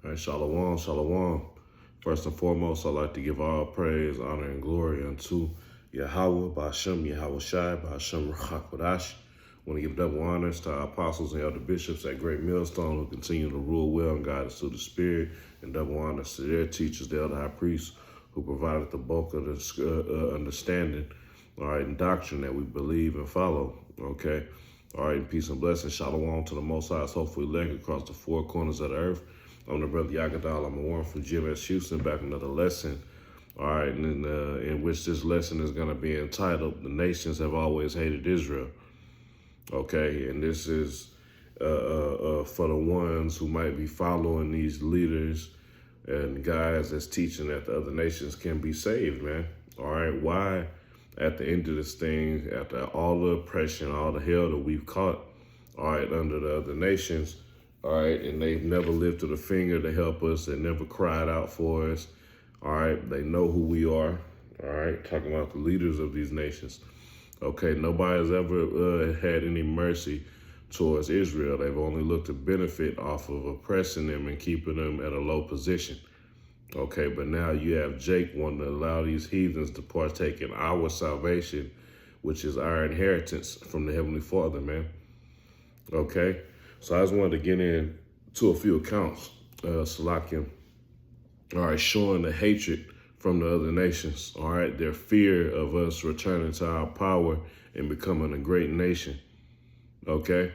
All right, shalom, shalom. First and foremost, I'd like to give all praise, honor, and glory unto Yahweh, Ba'ashem, Yahweh Shai, Ba'ashem, Ruach Kodash. I want to give double honors to our apostles and elder bishops at Great Millstone who continue to rule well and guide us through the Spirit, and double honors to their teachers, the elder high priests, who provided the bulk of the understanding, all right, and doctrine that we believe and follow, okay? All right, and peace and blessings, shalom to the Most High's hopeful elect across the four corners of the earth. I'm the brother Yagadal. I'm a one from GMS Houston, back another lesson. All right, and in which this lesson is going to be entitled, The Nations Have Always Hated Israel. Okay, and this is for the ones who might be following these leaders and guys that's teaching that the other nations can be saved, man. All right, why at the end of this thing, after all the oppression, all the hell that we've caught, all right, under the other nations, all right, and they've never lifted a finger to help us. They never cried out for us, all right? They know who we are, all right? Talking about the leaders of these nations. Okay, nobody's ever had any mercy towards Israel. They've only looked to benefit off of oppressing them and keeping them at a low position. Okay, but now you have Jake wanting to allow these heathens to partake in our salvation, which is our inheritance from the Heavenly Father, man. Okay? So I just wanted to get into a few accounts, Salakim, all right, showing the hatred from the other nations, all right, their fear of us returning to our power and becoming a great nation, okay?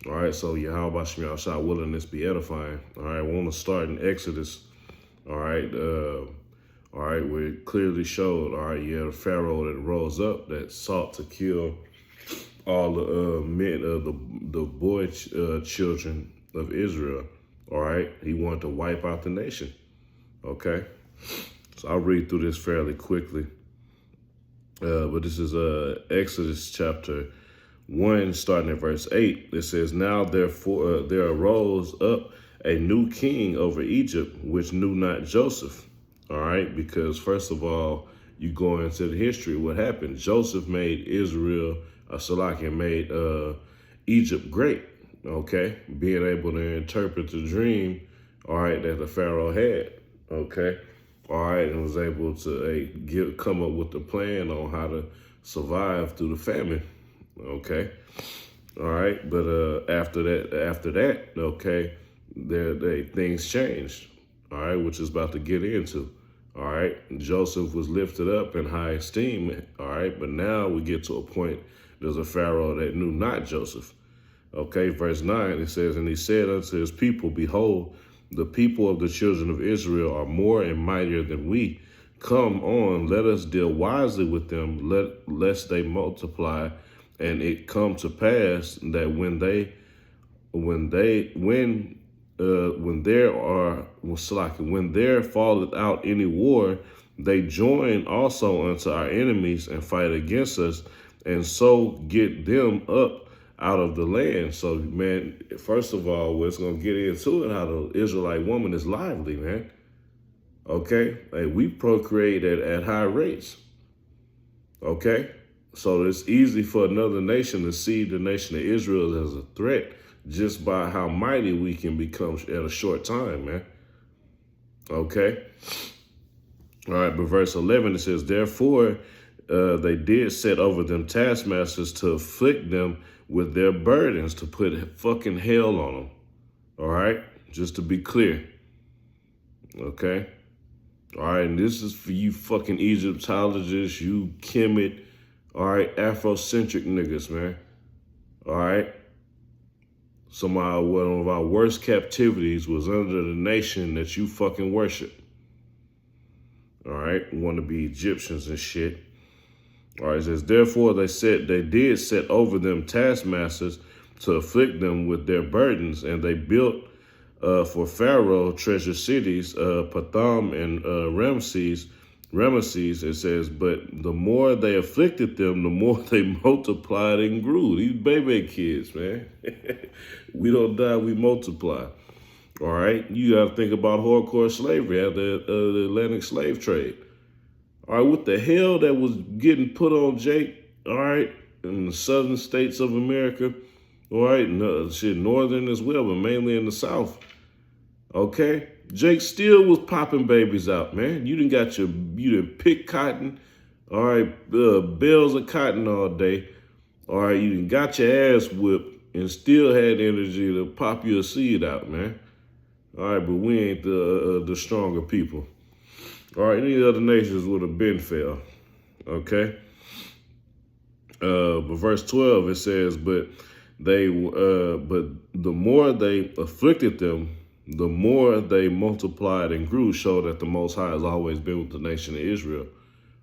All right, so Yahweh Shem Yahshua, willingness be edifying, all right? I want to start in Exodus, all right, where it clearly showed, all right, you had a Pharaoh that rose up that sought to kill all the men of the boy children of Israel, all right? He wanted to wipe out the nation, okay? So I'll read through this fairly quickly. But this is Exodus chapter 1, starting at verse 8. It says, Now therefore there arose up a new king over Egypt, which knew not Joseph, all right? Because first of all, you go into the history, what happened? Joseph made Israel, Salakia made Egypt great, okay? Being able to interpret the dream, all right, that the Pharaoh had, okay? All right, and was able to come up with a plan on how to survive through the famine, okay? All right, but after that, okay, things changed, all right, which is about to get into. All right, Joseph was lifted up in high esteem, all right, but now we get to a point, there's a Pharaoh that knew not Joseph. Okay, verse 9, it says, And he said unto his people, Behold, the people of the children of Israel are more and mightier than we. Come on, let us deal wisely with them, lest they multiply. And it come to pass that when there falleth out any war, they join also unto our enemies and fight against us, and so get them up out of the land. So, man, first of all, we're going to get into it, how the Israelite woman is lively, man. Okay? Like, we procreate at high rates. Okay? So it's easy for another nation to see the nation of Israel as a threat just by how mighty we can become at a short time, man. Okay? All right, but verse 11, it says, Therefore, they did set over them taskmasters to afflict them with their burdens, to put fucking hell on them. All right? Just to be clear. Okay? All right, and this is for you fucking Egyptologists, you Kemet, all right, Afrocentric niggas, man. All right? One of our worst captivities was under the nation that you fucking worship. All right? Want to be Egyptians and shit. All right, it says, Therefore they did set over them taskmasters to afflict them with their burdens, and they built for Pharaoh treasure cities, Patham and Ramesses. It says, but the more they afflicted them, the more they multiplied and grew. These baby kids, man. We don't die, we multiply. All right, you got to think about hardcore slavery after the Atlantic slave trade. All right, what the hell that was getting put on Jake, all right, in the southern states of America, all right, northern as well, but mainly in the South. Okay? Jake still was popping babies out, man. You done pick cotton, all right, bales of cotton all day. All right, you done got your ass whipped and still had energy to pop your seed out, man. All right, but we ain't the stronger people. All right, any other nations would have been failed. Okay. But verse 12 it says, but the more they afflicted them, the more they multiplied and grew. Show that the Most High has always been with the nation of Israel.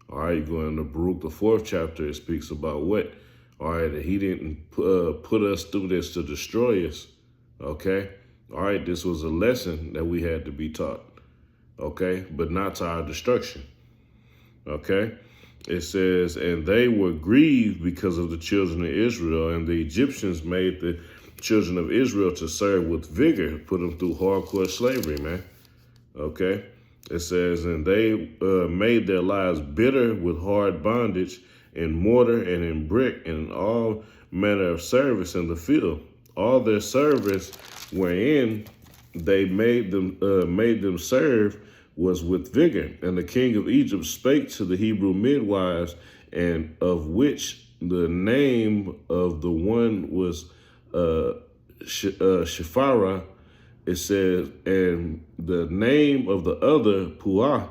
All right, going to Baruch, the 4th chapter, it speaks about what? All right, that he didn't put us through this to destroy us. Okay. All right, this was a lesson that we had to be taught. Okay, but not to our destruction. Okay. It says, and they were grieved because of the children of Israel, and the Egyptians made the children of Israel to serve with vigor, put them through hardcore slavery, man. Okay. It says, and they made their lives bitter with hard bondage in mortar and in brick and all manner of service in the field. All their service wherein they made them serve was with vigor. And the king of Egypt spake to the Hebrew midwives, and of which the name of the one was Shiphrah. It says, and the name of the other Puah.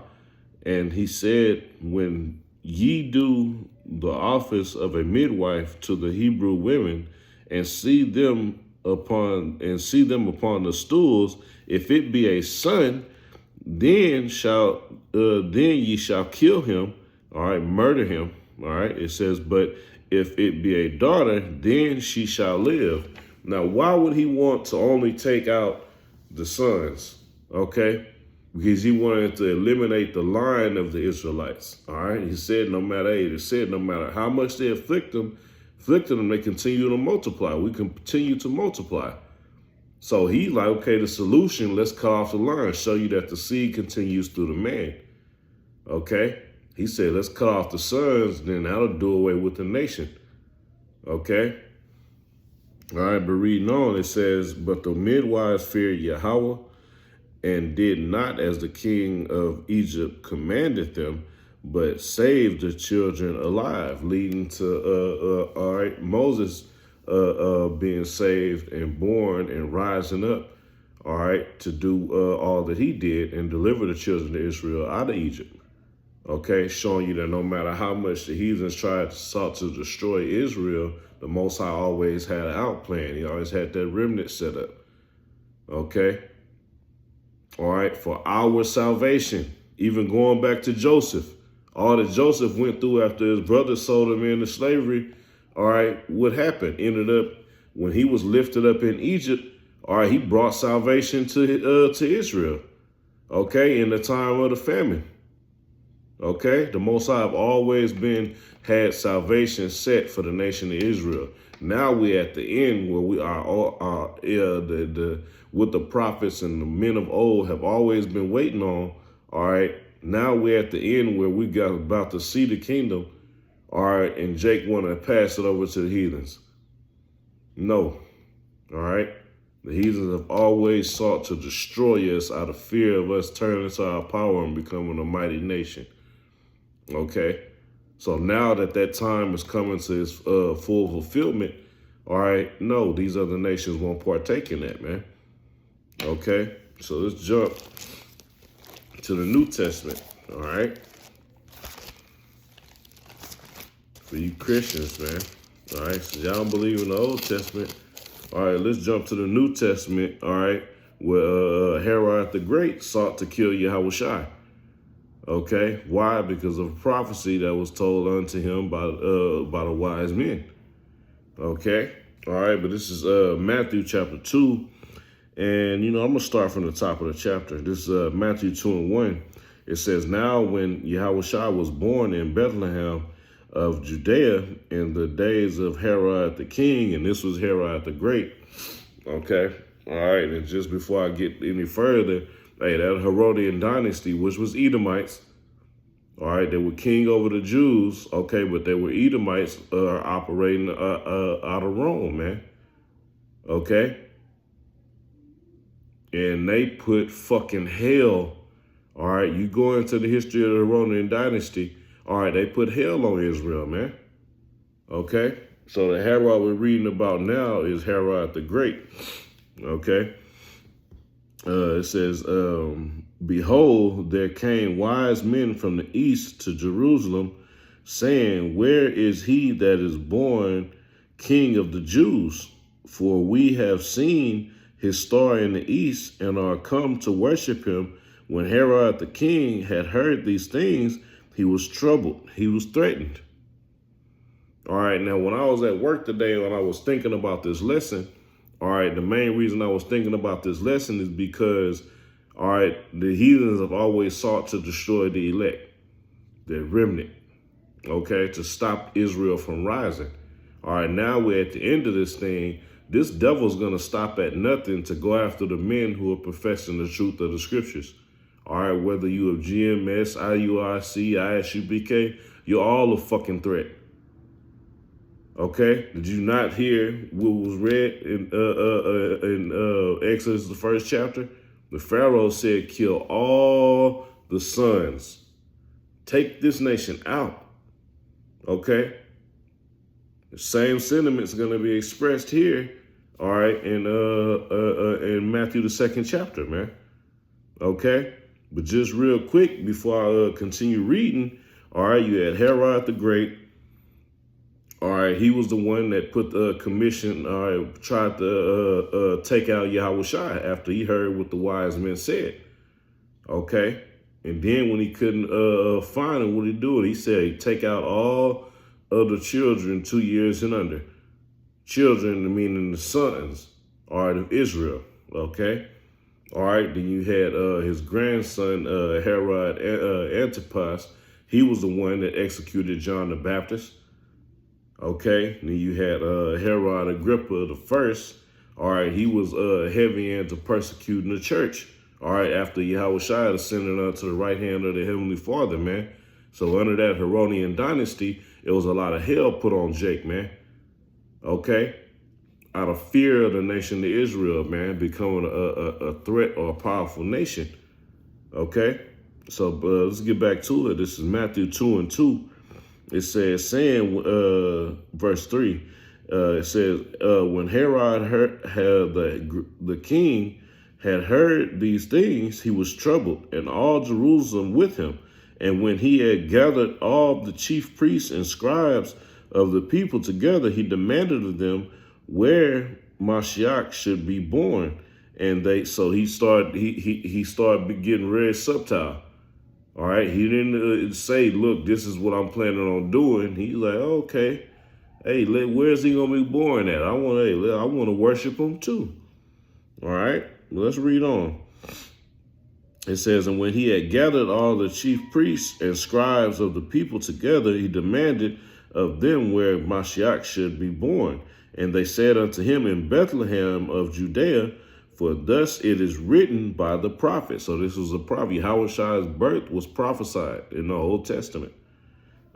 And he said, when ye do the office of a midwife to the Hebrew women, and see them upon the stools, if it be a son, then ye shall kill him, all right, murder him, all right. It says, but if it be a daughter, then she shall live. Now, why would he want to only take out the sons? Okay, because he wanted to eliminate the line of the Israelites. All right, he said no matter how much they afflicted them, they continue to multiply. We continue to multiply. So he like, okay, the solution, let's cut off the line, show you that the seed continues through the man. Okay, he said, let's cut off the sons, then that'll do away with the nation. Okay. All right, but reading on, it says, but the midwives feared Yahweh and did not as the king of Egypt commanded them, but saved the children alive, leading to all right, Moses being saved and born and rising up, all right, to do all that he did and deliver the children of Israel out of Egypt. Okay, showing you that no matter how much the heathens sought to destroy Israel, the Most High always had an out plan. He always had that remnant set up. Okay. All right, for our salvation, even going back to Joseph, all that Joseph went through after his brothers sold him into slavery, all right, what happened? Ended up, when he was lifted up in Egypt, all right, he brought salvation to Israel, okay, in the time of the famine. Okay, the Most High have always had salvation set for the nation of Israel. Now we're at the end where we are what the prophets and the men of old have always been waiting on. All right, now we're at the end where we got about to see the kingdom. All right, and Jake want to pass it over to the heathens. No, all right. The heathens have always sought to destroy us out of fear of us turning to our power and becoming a mighty nation. Okay, so now that time is coming to its full fulfillment, all right, no, these other nations won't partake in that, man. Okay, so let's jump to the New Testament, all right? For you Christians, man, all right, so y'all don't believe in the Old Testament, all right, let's jump to the New Testament, all right, where Herod the Great sought to kill Yahushua. Okay, why? Because of a prophecy that was told unto him by the wise men. Okay, all right, but this is Matthew chapter 2, and I'm gonna start from the top of the chapter. This is Matthew 2:1. It says, now when Yahushua was born in Bethlehem of Judea in the days of Herod the king, and this was Herod the Great. Okay, all right, and just before I get any further, hey, that Herodian dynasty, which was Edomites, all right, they were king over the Jews, okay, but they were Edomites operating out of Rome, man, okay? and they put fucking hell. All right, you go into the history of the Herodian dynasty. All right, they put hell on Israel, man. Okay, so the Herod we're reading about now is Herod the Great. Okay, it says, behold, there came wise men from the east to Jerusalem, saying, where is he that is born King of the Jews? For we have seen his star in the east and are come to worship him. When Herod the king had heard these things, he was troubled, he was threatened. All right, now when I was at work today, when I was thinking about this lesson, all right, the main reason I was thinking about this lesson is because, all right, the heathens have always sought to destroy the elect, the remnant, okay, to stop Israel from rising. All right, now we're at the end of this thing. This devil's going to stop at nothing to go after the men who are professing the truth of the scriptures. All right, whether you have GMS, IURC, ISUBK, you're all a fucking threat. Okay, did you not hear what was read in Exodus, the first chapter? The Pharaoh said, kill all the sons. Take this nation out. Okay, the same sentiments going to be expressed here. All right, in Matthew the 2nd chapter, man. Okay, but just real quick before I continue reading. All right, you had Herod the Great. All right, he was the one that put the commission, tried to take out Yahushua after he heard what the wise men said. Okay, and then when he couldn't find him, what did he do? He said, take out all of the children 2 years and under. Children, meaning the sons, all right, of Israel. Okay, all right, then you had his grandson, Herod Antipas. He was the one that executed John the Baptist. Okay, then you had Herod Agrippa the first. All right, he was heavy into persecuting the church. All right, after Yahushua ascended unto the right hand of the Heavenly Father, man. So under that Herodian dynasty, it was a lot of hell put on Jake, man. Okay, out of fear of the nation of Israel, man, becoming a threat or a powerful nation. Okay, so let's get back to it. This is Matthew 2:2. It says, saying, verse 3, it says, when Herod had the king had heard these things, he was troubled, and all Jerusalem with him. And when he had gathered all the chief priests and scribes of the people together, he demanded of them where Mashiach should be born. And he started getting very subtle. All right, he didn't say, look, this is what I'm planning on doing. He's like, okay, hey, where's he gonna be born at? I want to worship him too. All right, let's read on. It says, and when he had gathered all the chief priests and scribes of the people together, he demanded of them where Mashiach should be born. And they said unto him, in Bethlehem of Judea, for thus it is written by the prophet. So this was a prophet. Yahushua's birth was prophesied in the Old Testament.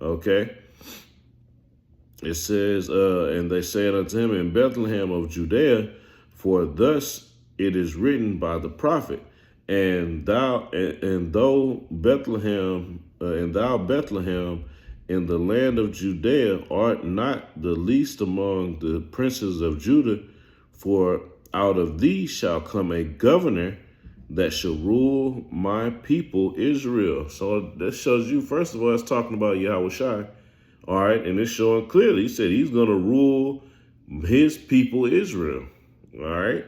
Okay. It says, and they said unto him, in Bethlehem of Judea, for thus it is written by the prophet. And thou Bethlehem in the land of Judea art not the least among the princes of Judah, for out of thee shall come a governor that shall rule my people Israel. So that shows you, first of all, it's talking about Yahushua. All right, and it's showing clearly. He said he's going to rule his people Israel. All right.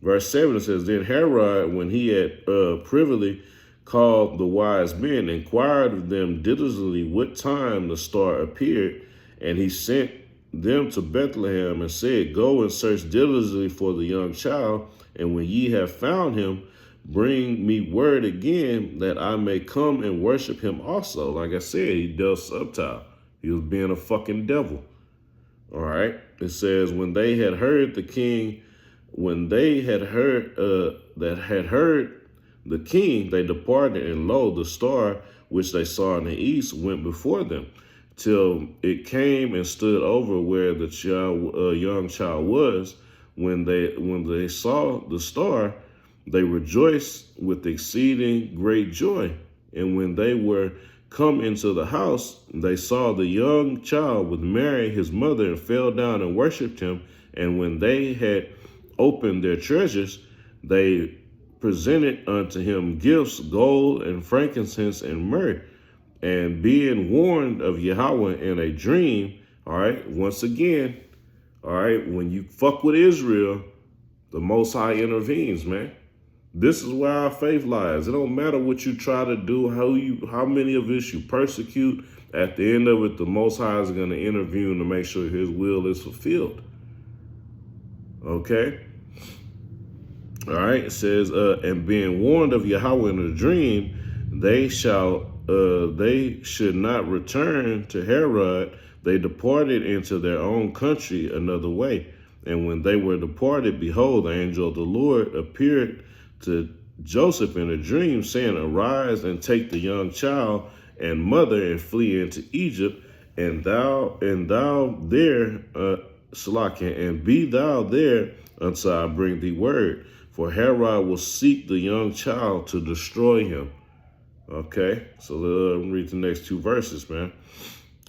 Verse 7, it says, then Herod, when he had privily called the wise men, inquired of them diligently what time the star appeared, and he sent them to Bethlehem and said, go and search diligently for the young child, and when ye have found him, bring me word again that I may come and worship him also. Like I said, he dealt subtle. He was being a fucking devil. All right. It says, when they had heard the king, the king, they departed, and lo, the star which they saw in the east went before them, till it came and stood over where the young child was. When they saw the star, they rejoiced with exceeding great joy. And when they were come into the house, they saw the young child with Mary his mother, and fell down and worshipped him. And when they had opened their treasures, they presented unto him gifts, gold and frankincense and myrrh. And being warned of Yahweh in a dream, all right, once again, all right, when you fuck with Israel, the Most High intervenes, man. This is where our faith lies. It don't matter what you try to do, how many of us you persecute. At the end of it, the Most High is going to intervene to make sure his will is fulfilled. Okay? All right, it says, and being warned of Yahweh in a dream, they should not return to Herod. They departed into their own country another way. And when they were departed, behold, the angel of the Lord appeared to Joseph in a dream, saying, arise and take the young child and mother and flee into Egypt, and thou there, Salakia, and be thou there until I bring thee word. For Herod will seek the young child to destroy him. Okay, so let me read the next two verses, man.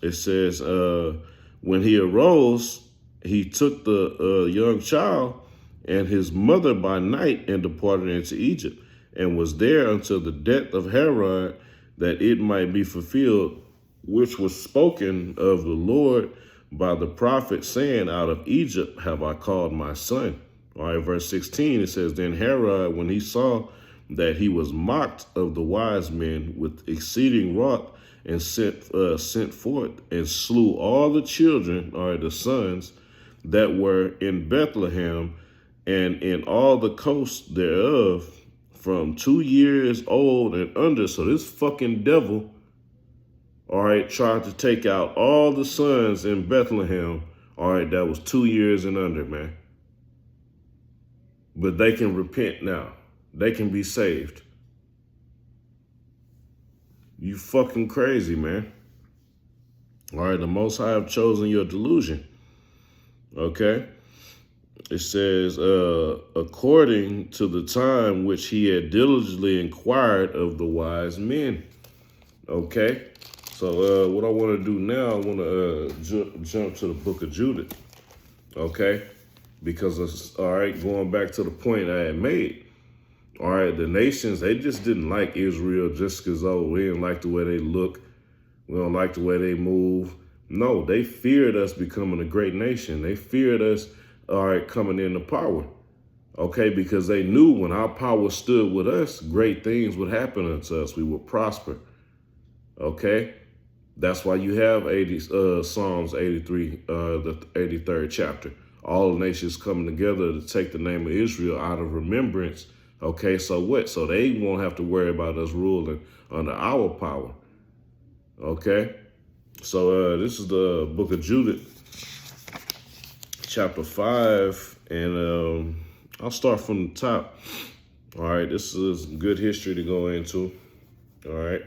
It says, when he arose, he took the young child and his mother by night and departed into Egypt, and was there until the death of Herod, that it might be fulfilled, which was spoken of the Lord by the prophet, saying, out of Egypt have I called my son. All right, verse 16, it says, then Herod, when he saw that he was mocked of the wise men with exceeding wrath, and sent forth and slew all the children, or the sons, that were in Bethlehem and in all the coasts thereof, from 2 years old and under. So this fucking devil, all right, tried to take out all the sons in Bethlehem, all right, that was 2 years and under, man. But they can repent now. They can be saved. You fucking crazy, man. All right, the Most High have chosen your delusion. Okay? It says, according to the time which he had diligently inquired of the wise men. Okay? So what I want to do now, I want to jump to the book of Judith. Okay? Because, all right, going back to the point I had made. All right, the nations, they just didn't like Israel just because, oh, we didn't like the way they look. We don't like the way they move. No, they feared us becoming a great nation. They feared us, all right, coming into power. Okay, because they knew when our power stood with us, great things would happen unto us. We would prosper. Okay, that's why you have Psalms 83, the 83rd chapter. All the nations coming together to take the name of Israel out of remembrance. Okay, so what? So they won't have to worry about us ruling under our power. Okay, so this is the book of Judith, chapter 5, and I'll start from the top. All right, this is good history to go into. All right,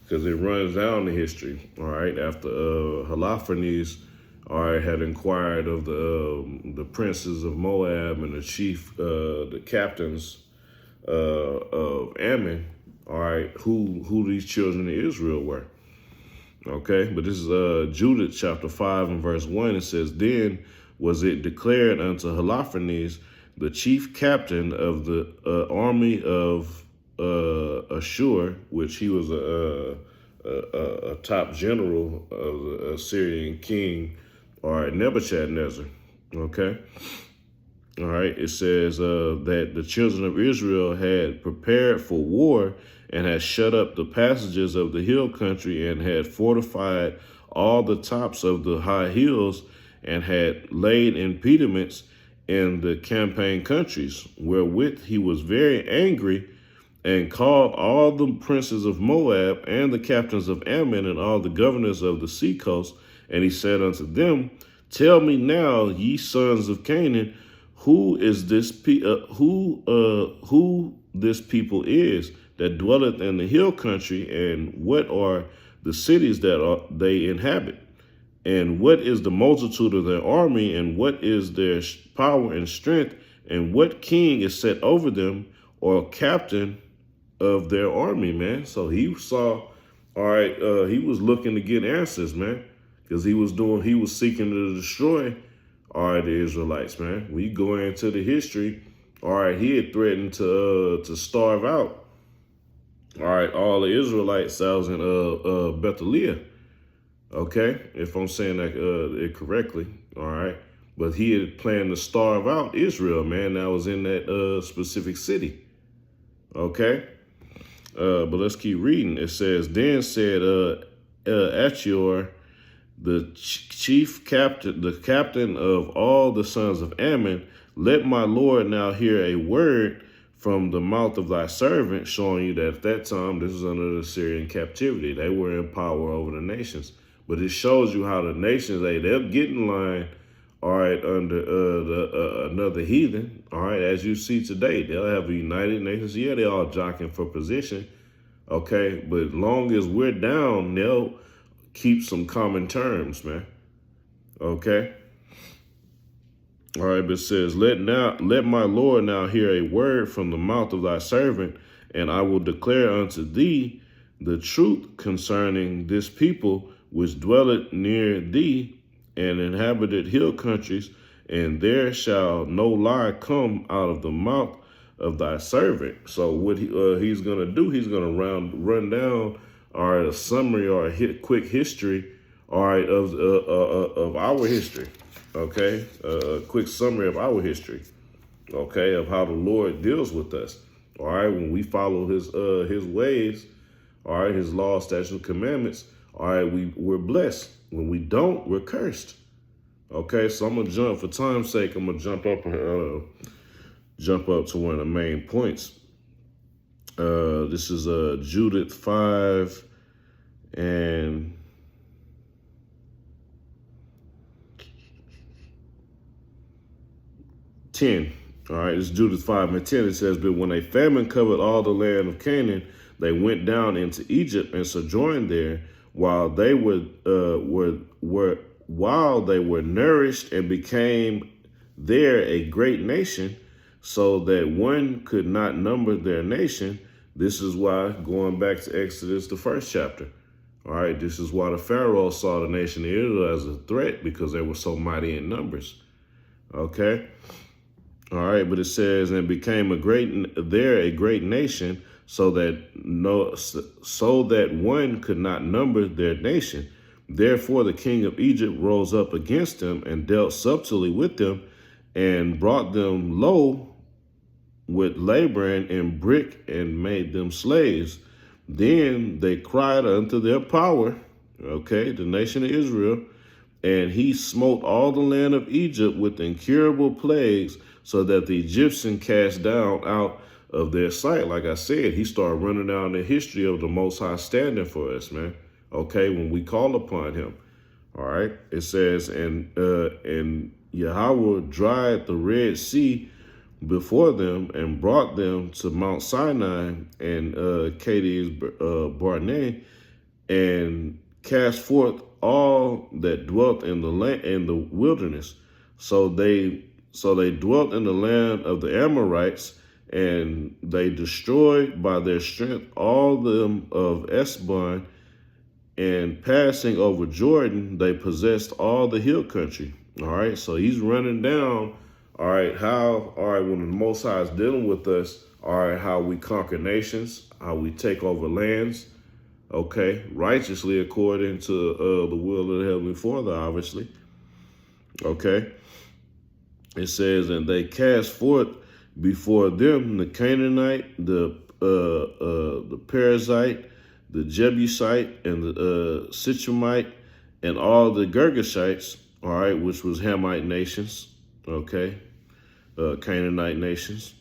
because it runs down the history. All right, after Holofernes, all right, had inquired of the princes of Moab and the chief, the captains of Ammon, all right, who these children of Israel were. Okay, but this is Judith chapter 5 and verse 1. It says, then was it declared unto Holofernes, the chief captain of the army of Ashur, which he was a top general of the Assyrian king, all right, Nebuchadnezzar. Okay. All right, it says that the children of Israel had prepared for war and had shut up the passages of the hill country and had fortified all the tops of the high hills and had laid impediments in the campaign countries, wherewith he was very angry and called all the princes of Moab and the captains of Ammon and all the governors of the seacoast. And he said unto them, tell me now, ye sons of Canaan, who is this who this people is that dwelleth in the hill country, and what are the cities that they inhabit, and what is the multitude of their army, and what is their power and strength, and what king is set over them, or captain of their army, man. So he saw, all right, he was looking to get answers, man, because he was seeking to destroy, all right, the Israelites, man. We go into the history, all right, he had threatened to starve out, all right, all the Israelites that was in Bethlehem. Okay, if I'm saying that it correctly, all right. But he had planned to starve out Israel, man. That was in that specific city. Okay, but let's keep reading. It says, then said Achior, the chief captain, the captain of all the sons of Ammon, let my Lord now hear a word from the mouth of thy servant, showing you that at that time, this was under the Syrian captivity. They were in power over the nations. But it shows you how the nations, they'll get in line, all right, under another heathen, all right, as you see today. They'll have a United Nations. Yeah, they're all jockeying for position, okay? But long as we're down, they'll keep some common terms, man, okay? All right, but it says, let my Lord now hear a word from the mouth of thy servant, and I will declare unto thee the truth concerning this people which dwelleth near thee and inhabited hill countries, and there shall no lie come out of the mouth of thy servant. So what he's going to do, he's going to run down, all right, a summary or a quick history, all right, of our history, okay, a quick summary of our history, okay, of how the Lord deals with us, all right, when we follow his ways, all right, his law, statutes, and commandments. All right, we're blessed. When we don't, we're cursed. Okay, so I'm gonna jump, for time's sake, I'm gonna jump up to one of the main points. This is Judith 5 and 10. All right, it's Judith 5 and 10. It says, but when a famine covered all the land of Canaan, they went down into Egypt and sojourned there, while they were nourished and became there a great nation, so that one could not number their nation. This is why, going back to Exodus, the first chapter, all right, this is why the Pharaoh saw the nation of Israel as a threat, because they were so mighty in numbers. Okay, all right, but it says, and became a great nation, so that one could not number their nation. Therefore the king of Egypt rose up against them and dealt subtly with them, and brought them low with labor and brick, and made them slaves. Then they cried unto their power, okay, the nation of Israel, and he smote all the land of Egypt with incurable plagues, so that the Egyptian cast down out of their sight. Like I said, he started running down the history of the Most High standing for us, man. Okay, when we call upon him. All right, it says, and Yahweh dried the Red Sea before them, and brought them to Mount Sinai and Kadesh Barnea, and cast forth all that dwelt in the land in the wilderness. So they dwelt in the land of the Amorites, and they destroyed by their strength all them of Esbon, and passing over Jordan, they possessed all the hill country. All right, so he's running down, all right, when the Most High is dealing with us, all right, how we conquer nations, how we take over lands, okay, righteously according to the will of the Heavenly Father, obviously, okay. It says, and they cast forth before them the Canaanite, the Perizzite, the Jebusite, and the Sichumite, and all the Girgashites, all right, which was Hamite nations, okay, Canaanite nations.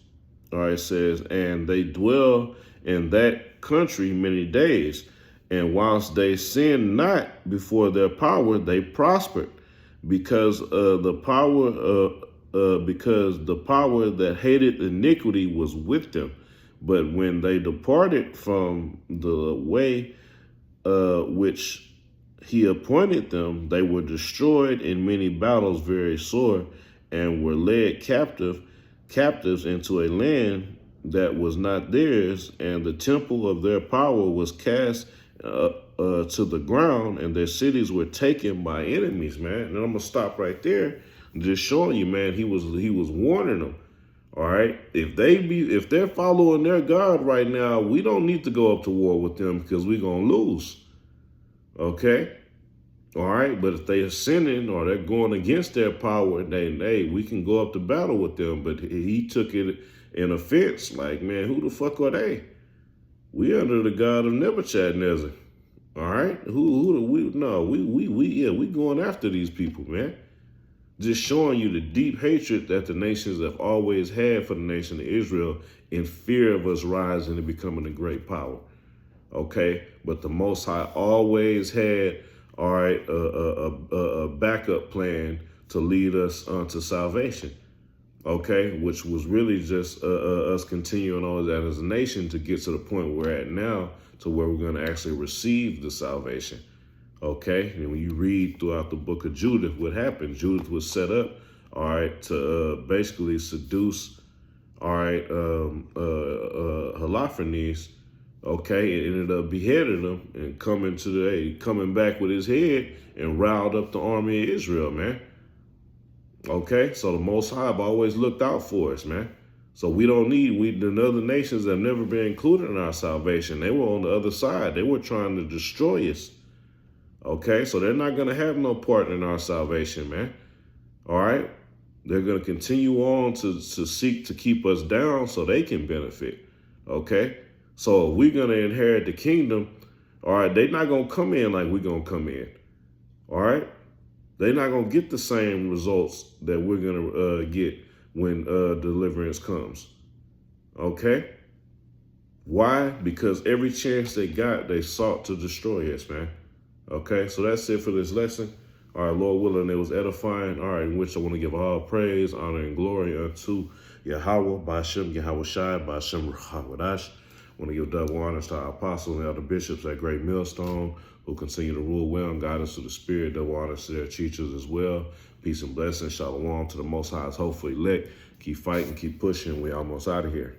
All right, it says, and they dwell in that country many days, and whilst they sinned not before their power, they prospered, because the power that hated iniquity was with them. But when they departed from the way which he appointed them, they were destroyed in many battles very sore, and were led captives into a land that was not theirs, and the temple of their power was cast to the ground, and their cities were taken by enemies, man. And I'm gonna stop right there, just showing you, man, he was warning them. All right, if they're following their God right now, we don't need to go up to war with them because we're gonna lose. Okay, all right, but if they are sinning or they're going against their power, then hey, we can go up to battle with them. But he took it in offense, like, man, who the fuck are they? We under the God of Nebuchadnezzar. All right, who do we? No, we going after these people, man. Just showing you the deep hatred that the nations have always had for the nation of Israel in fear of us rising and becoming a great power. Okay, but the Most High always had, all right, a backup plan to lead us unto salvation. Okay, which was really just us continuing on as a nation to get to the point we're at now, to where we're going to actually receive the salvation. Okay, and when you read throughout the book of Judith, what happened? Judith was set up, all right, to basically seduce, all right, Holofernes. Okay, it ended up beheading him and coming back with his head and riled up the army of Israel, man. Okay, so the Most High have always looked out for us, man. So we don't need, the other nations have never been included in our salvation. They were on the other side. They were trying to destroy us. Okay, so they're not going to have no part in our salvation, man. All right, they're going to continue on to seek to keep us down so they can benefit. Okay, so if we're going to inherit the kingdom, all right, they're not going to come in like we're going to come in. All right, they're not going to get the same results that we're going to get when deliverance comes. Okay, why? Because every chance they got, they sought to destroy us, man. Okay, so that's it for this lesson. All right, Lord willing, it was edifying. All right, in which I want to give all praise, honor, and glory unto Yahweh, Ba'ashem, Yahweh Shai, Ba'ashem, Ruchawadash. I want to give double honors to our apostles and elder bishops at Great Millstone, who continue to rule well and guide us to the Spirit. Double honors to their teachers as well. Peace and blessings. Shalom to the Most High's hopeful elect. Keep fighting, keep pushing. We're almost out of here.